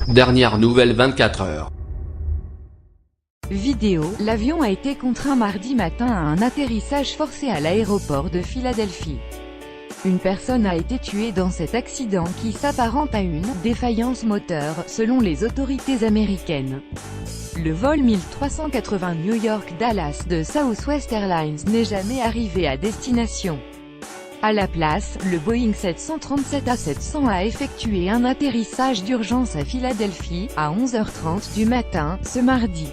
Dernière nouvelle 24 heures. Vidéo, l'avion a été contraint mardi matin à un atterrissage forcé à l'aéroport de Philadelphie. Une personne a été tuée dans cet accident qui s'apparente à une défaillance moteur, selon les autorités américaines. Le vol 1380 New York-Dallas de Southwest Airlines n'est jamais arrivé à destination. À la place, le Boeing 737-700 a effectué un atterrissage d'urgence à Philadelphie, à 11h30 du matin, ce mardi.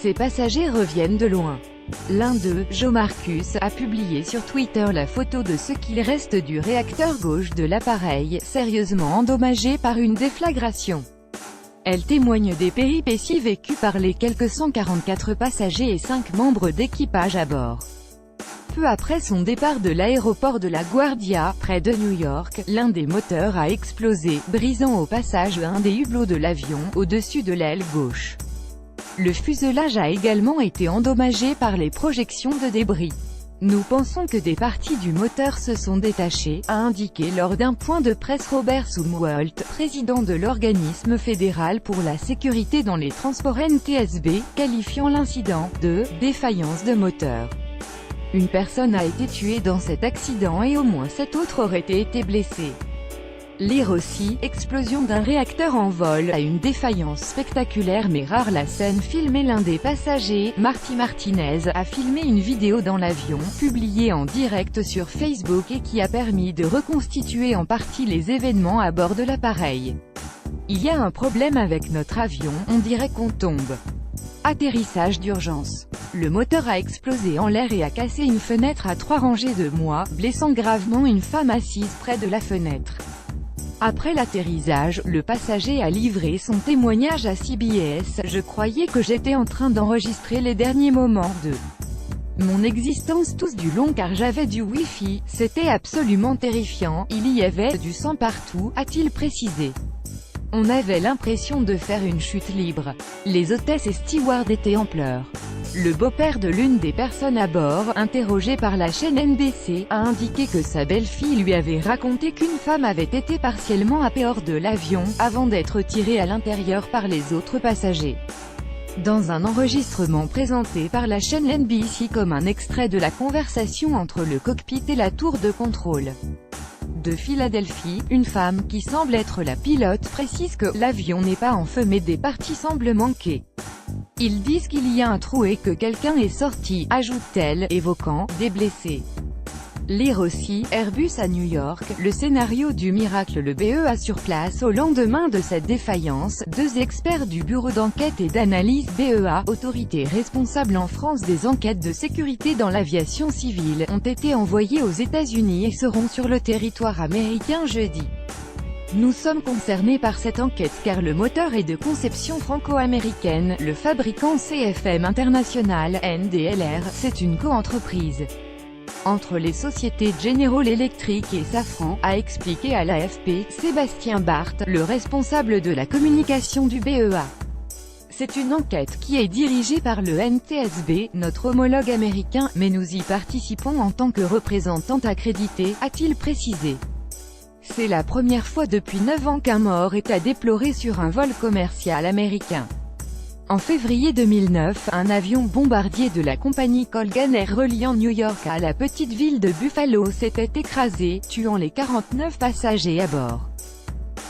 Ces passagers reviennent de loin. L'un d'eux, Joe Marcus, a publié sur Twitter la photo de ce qu'il reste du réacteur gauche de l'appareil, sérieusement endommagé par une déflagration. Elle témoigne des péripéties vécues par les quelques 144 passagers et 5 membres d'équipage à bord. Peu après son départ de l'aéroport de LaGuardia, près de New York, l'un des moteurs a explosé, brisant au passage un des hublots de l'avion, au-dessus de l'aile gauche. Le fuselage a également été endommagé par les projections de débris. Nous pensons que des parties du moteur se sont détachées, a indiqué lors d'un point de presse Robert Sumwalt, président de l'organisme fédéral pour la sécurité dans les transports NTSB, qualifiant l'incident de « défaillance de moteur ». Une personne a été tuée dans cet accident et au moins 7 autres auraient été blessés. Lire aussi, explosion d'un réacteur en vol, à une défaillance spectaculaire mais rare. La scène filmée. L'un des passagers, Marty Martinez, a filmé une vidéo dans l'avion, publiée en direct sur Facebook et qui a permis de reconstituer en partie les événements à bord de l'appareil. Il y a un problème avec notre avion, on dirait qu'on tombe. Atterrissage d'urgence. Le moteur a explosé en l'air et a cassé une fenêtre à 3 rangées de moi, blessant gravement une femme assise près de la fenêtre. Après l'atterrissage, le passager a livré son témoignage à CBS. Je croyais que j'étais en train d'enregistrer les derniers moments de mon existence tous du long car j'avais du Wi-Fi, c'était absolument terrifiant, il y avait du sang partout, a-t-il précisé. On avait l'impression de faire une chute libre. Les hôtesses et stewards étaient en pleurs. Le beau-père de l'une des personnes à bord, interrogé par la chaîne NBC, a indiqué que sa belle-fille lui avait raconté qu'une femme avait été partiellement happée hors de l'avion, avant d'être tirée à l'intérieur par les autres passagers. Dans un enregistrement présenté par la chaîne NBC comme un extrait de la conversation entre le cockpit et la tour de contrôle de Philadelphie, une femme, qui semble être la pilote, précise que « l'avion n'est pas en feu mais des parties semblent manquer. Ils disent qu'il y a un trou et que quelqu'un est sorti », ajoute-t-elle, évoquant « des blessés ». Lire aussi, Airbus à New York, le scénario du miracle. Le BEA sur place au lendemain de cette défaillance. 2 experts du bureau d'enquête et d'analyse BEA, autorité responsable en France des enquêtes de sécurité dans l'aviation civile, ont été envoyés aux États-Unis et seront sur le territoire américain jeudi. Nous sommes concernés par cette enquête car le moteur est de conception franco-américaine. Le fabricant CFM International, NDLR, c'est une coentreprise entre les sociétés General Electric et Safran, a expliqué à l'AFP, Sébastien Barthes, le responsable de la communication du BEA. C'est une enquête qui est dirigée par le NTSB, notre homologue américain, mais nous y participons en tant que représentante accréditée, a-t-il précisé. C'est la première fois depuis 9 ans qu'un mort est à déplorer sur un vol commercial américain. En février 2009, un avion bombardier de la compagnie Colgan Air reliant New York à la petite ville de Buffalo s'était écrasé, tuant les 49 passagers à bord.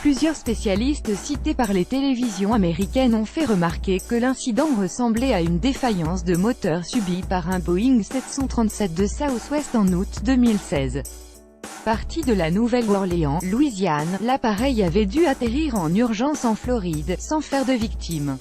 Plusieurs spécialistes cités par les télévisions américaines ont fait remarquer que l'incident ressemblait à une défaillance de moteur subie par un Boeing 737 de Southwest en août 2016. Parti de la Nouvelle-Orléans, Louisiane, l'appareil avait dû atterrir en urgence en Floride, sans faire de victimes.